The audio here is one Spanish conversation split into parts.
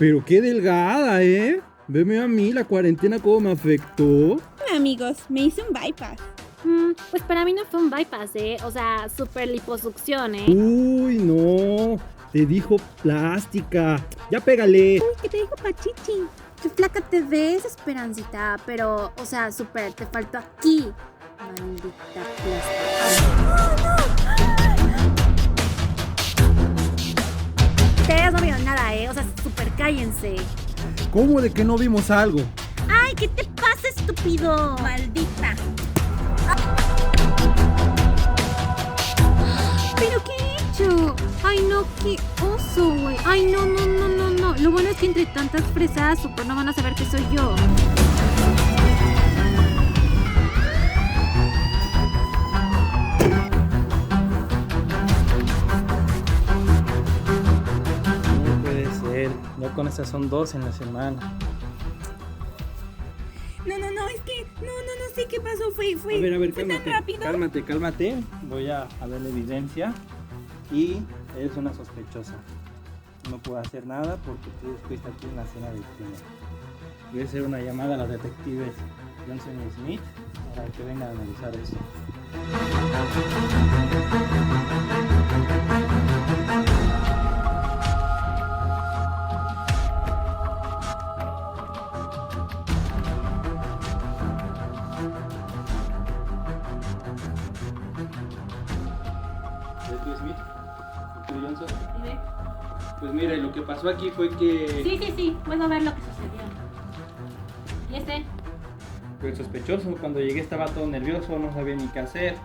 Pero qué delgada, ¿eh? Veme a mí, la cuarentena cómo me afectó. Amigos, me hice un bypass. Pues para mí no fue un bypass, o sea, super liposucción, Uy, no. Te dijo plástica. Ya pégale. Uy, ¿qué te dijo Pachichi? Qué flaca te ves, Esperancita, pero, o sea, super, te faltó aquí. Maldita plástica. Ustedes no vieron nada, o sea, super cállense. ¿Cómo de que no vimos algo? ¡Ay, qué te pasa, estúpido! Maldita. ¿Pero qué he hecho? Ay, no, qué oso, güey. Ay, no. Lo bueno es que entre tantas fresadas super no van a saber que soy yo. No puede ser, ya con esas son 2 en la semana. No, es que no sé qué pasó, fue A ver, fue tan rápido. cálmate. Voy a ver la evidencia y eres una sospechosa. No puedo hacer nada porque tú estuviste aquí en la escena del crimen. Voy a hacer una llamada a los detectives Johnson y Smith para que vengan a analizar eso. ¿Detective Smith? ¿Detective Johnson? Pues mire, lo que pasó aquí fue que... Sí, puedo ver lo que sucedió. ¿Y este? El sospechoso, cuando llegué estaba todo nervioso, no sabía ni qué hacer.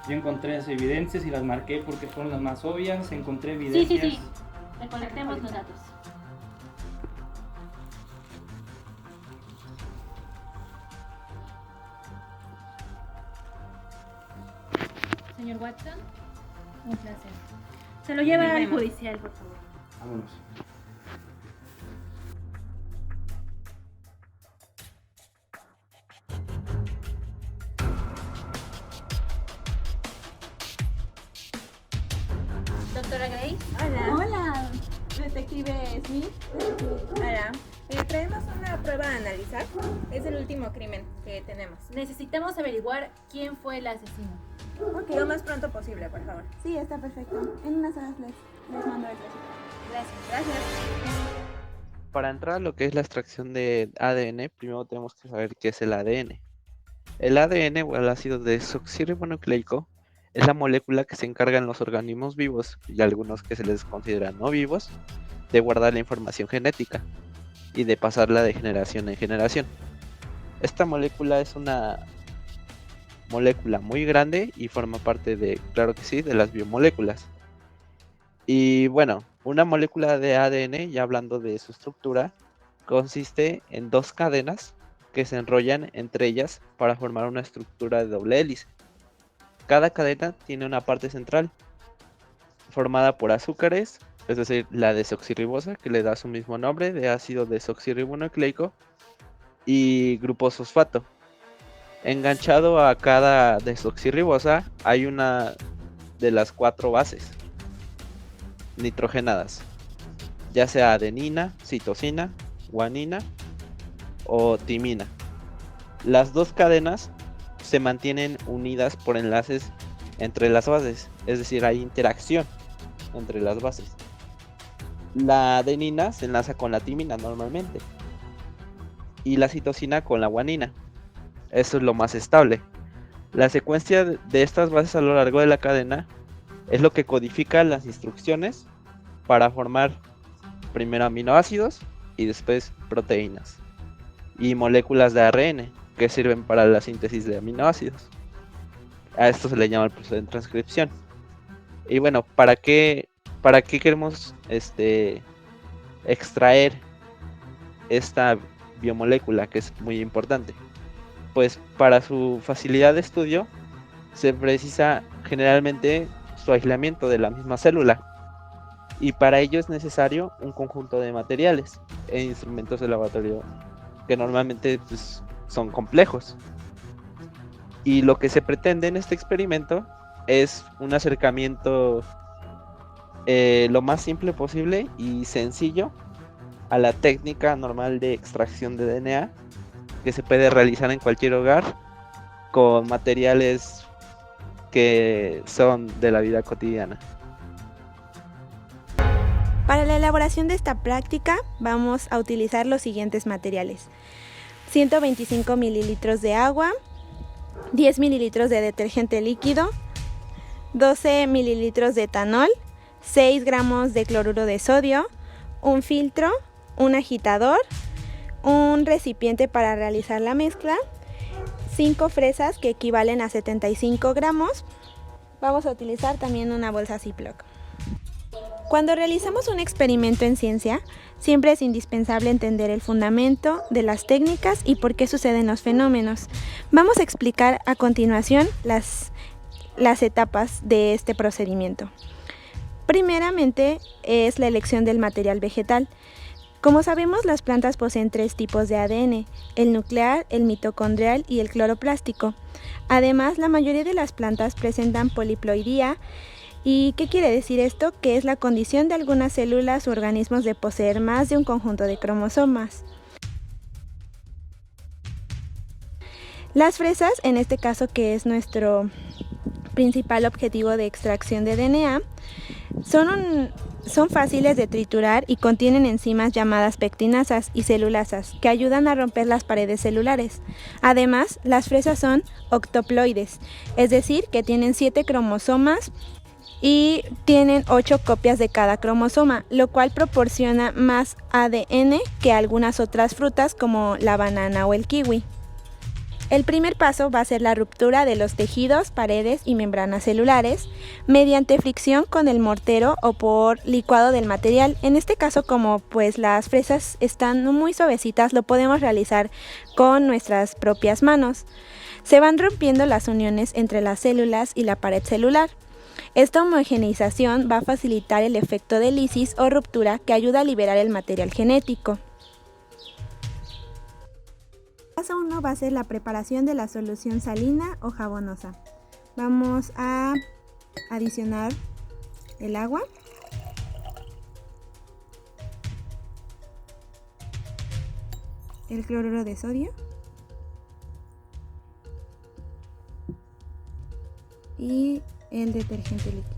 Yo encontré las evidencias y las marqué porque fueron las más obvias. Encontré evidencias. Sí. Recolectemos los datos. Señor Watson, un placer. Se lo lleva al judicial, por favor. Vámonos. Doctora Grace. Hola. Detective Smith. Hola. Traemos una prueba a analizar. Es el último crimen que tenemos. Necesitamos averiguar quién fue el asesino. Ok, lo más pronto posible, por favor. Sí, está perfecto. En unas horas les mando el resultado. Gracias. Para entrar a lo que es la extracción de ADN, primero tenemos que saber qué es el ADN. El ADN o el ácido desoxirribonucleico es la molécula que se encarga en los organismos vivos y algunos que se les consideran no vivos de guardar la información genética y de pasarla de generación en generación. Esta molécula es una molécula muy grande y forma parte de, claro que sí, de las biomoléculas. Y bueno, una molécula de ADN, ya hablando de su estructura, consiste en 2 cadenas que se enrollan entre ellas para formar una estructura de doble hélice. Cada cadena tiene una parte central, formada por azúcares, es decir, la desoxirribosa, que le da su mismo nombre de ácido desoxirribonucleico, y grupo fosfato. Enganchado a cada desoxirribosa hay una de las 4 bases nitrogenadas, ya sea adenina, citosina, guanina o timina. Las 2 cadenas se mantienen unidas por enlaces entre las bases, es decir, hay interacción entre las bases. La adenina se enlaza con la timina normalmente y la citosina con la guanina. Eso es lo más estable. La secuencia de estas bases a lo largo de la cadena es lo que codifica las instrucciones para formar primero aminoácidos y después proteínas y moléculas de ARN que sirven para la síntesis de aminoácidos. A esto se le llama el proceso de transcripción. Y bueno, ¿para qué queremos extraer esta biomolécula, que es muy importante? Pues para su facilidad de estudio se precisa generalmente su aislamiento de la misma célula, y para ello es necesario un conjunto de materiales e instrumentos de laboratorio que normalmente pues, son complejos. Y lo que se pretende en este experimento es un acercamiento lo más simple posible y sencillo a la técnica normal de extracción de DNA que se puede realizar en cualquier hogar con materiales que son de la vida cotidiana. Para la elaboración de esta práctica vamos a utilizar los siguientes materiales: 125 mililitros de agua, 10 mililitros de detergente líquido, 12 mililitros de etanol, 6 gramos de cloruro de sodio, un filtro, un agitador, un recipiente para realizar la mezcla, 5 fresas que equivalen a 75 gramos. Vamos a utilizar también una bolsa Ziploc. Cuando realizamos un experimento en ciencia, siempre es indispensable entender el fundamento de las técnicas y por qué suceden los fenómenos. Vamos a explicar a continuación las etapas de este procedimiento. Primeramente es la elección del material vegetal. Como sabemos, las plantas poseen 3 tipos de ADN: el nuclear, el mitocondrial y el cloroplástico. Además, la mayoría de las plantas presentan poliploidía. ¿Y qué quiere decir esto? Que es la condición de algunas células u organismos de poseer más de un conjunto de cromosomas. Las fresas, en este caso que es nuestro principal objetivo de extracción de DNA, son fáciles de triturar y contienen enzimas llamadas pectinasas y celulasas que ayudan a romper las paredes celulares. Además, las fresas son octoploides, es decir, que tienen 7 cromosomas y tienen 8 copias de cada cromosoma, lo cual proporciona más ADN que algunas otras frutas como la banana o el kiwi. El primer paso va a ser la ruptura de los tejidos, paredes y membranas celulares mediante fricción con el mortero o por licuado del material. En este caso, como pues las fresas están muy suavecitas, lo podemos realizar con nuestras propias manos. Se van rompiendo las uniones entre las células y la pared celular. Esta homogeneización va a facilitar el efecto de lisis o ruptura que ayuda a liberar el material genético. Paso 1 va a ser la preparación de la solución salina o jabonosa. Vamos a adicionar el agua, el cloruro de sodio y el detergente líquido.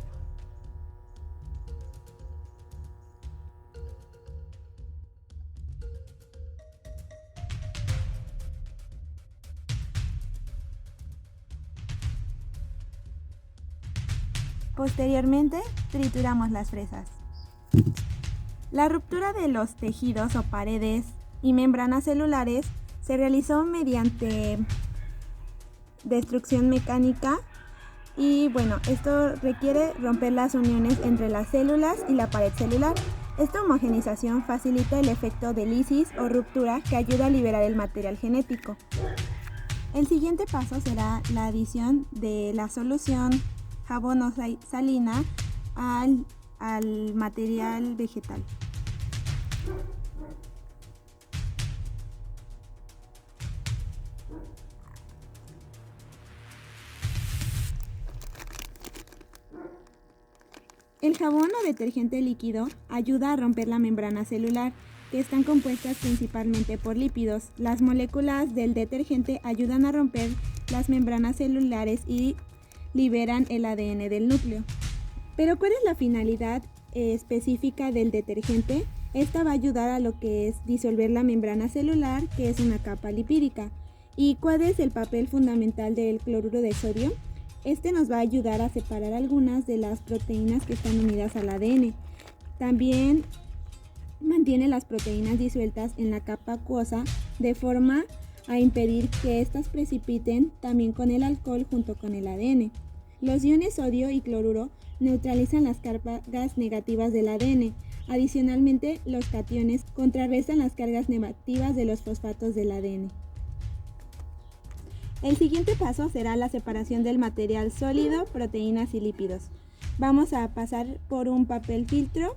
Posteriormente, trituramos las fresas. La ruptura de los tejidos o paredes y membranas celulares se realizó mediante destrucción mecánica y bueno, esto requiere romper las uniones entre las células y la pared celular. Esta homogeneización facilita el efecto de lisis o ruptura que ayuda a liberar el material genético. El siguiente paso será la adición de la solución jabonosa y salina al material vegetal. El jabón o detergente líquido ayuda a romper la membrana celular, que están compuestas principalmente por lípidos. Las moléculas del detergente ayudan a romper las membranas celulares y liberan el ADN del núcleo. Pero ¿cuál es la finalidad específica del detergente? Esta va a ayudar a lo que es disolver la membrana celular, que es una capa lipídica. ¿Y cuál es el papel fundamental del cloruro de sodio? Este nos va a ayudar a separar algunas de las proteínas que están unidas al ADN. También mantiene las proteínas disueltas en la capa acuosa de forma a impedir que éstas precipiten también con el alcohol junto con el ADN. Los iones sodio y cloruro neutralizan las cargas negativas del ADN. Adicionalmente, los cationes contrarrestan las cargas negativas de los fosfatos del ADN. El siguiente paso será la separación del material sólido, proteínas y lípidos. Vamos a pasar por un papel filtro.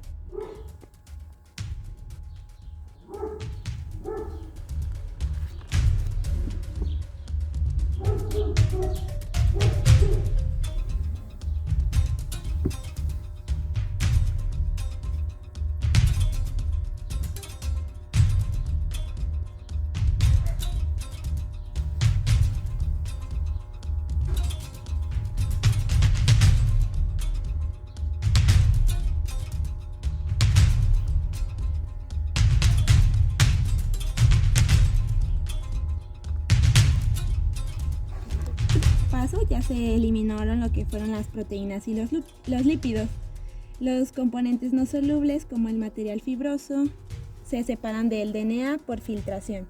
ya se eliminaron lo que fueron las proteínas y los lípidos. Los componentes no solubles, como el material fibroso, se separan del DNA por filtración.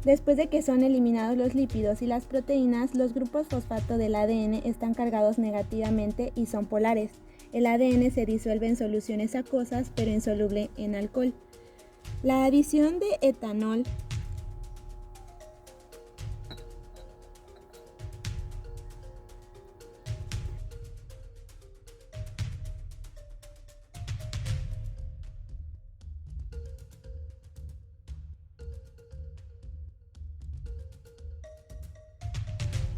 Después de que son eliminados los lípidos y las proteínas, los grupos fosfato del ADN están cargados negativamente y son polares. El ADN se disuelve en soluciones acuosas, pero insoluble en alcohol. La adición de etanol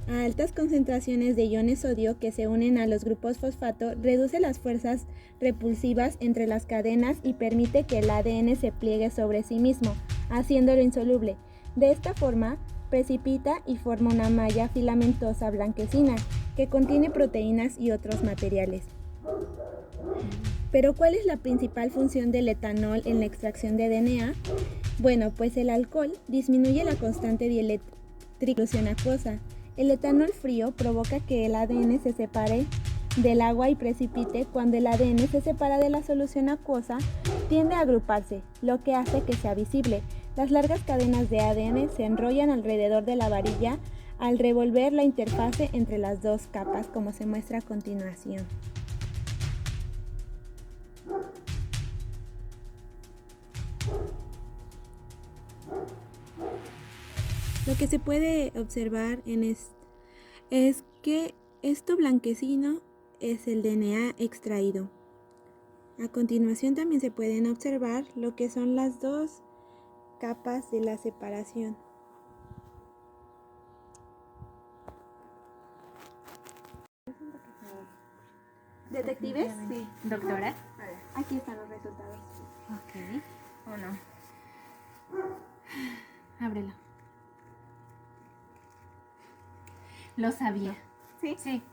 a altas concentraciones de iones sodio que se unen a los grupos fosfato reduce las fuerzas repulsivas entre las cadenas y permite que el ADN se pliegue sobre sí mismo, haciéndolo insoluble. De esta forma, precipita y forma una malla filamentosa blanquecina que contiene proteínas y otros materiales. Pero ¿cuál es la principal función del etanol en la extracción de DNA? Bueno, pues el alcohol disminuye la constante dieléctrica de solución acuosa. El etanol frío provoca que el ADN se separe del agua y precipite. Cuando el ADN se separa de la solución acuosa, tiende a agruparse, lo que hace que sea visible. Las largas cadenas de ADN se enrollan alrededor de la varilla al revolver la interfase entre las dos capas, como se muestra a continuación. Lo que se puede observar es que esto blanquecino es el DNA extraído. A continuación también se pueden observar lo que son las dos capas de la separación. ¿Detectives? Sí. ¿Doctora? Aquí están los resultados. Ok. Uno. Ábrelo. Lo sabía. ¿Sí? Sí.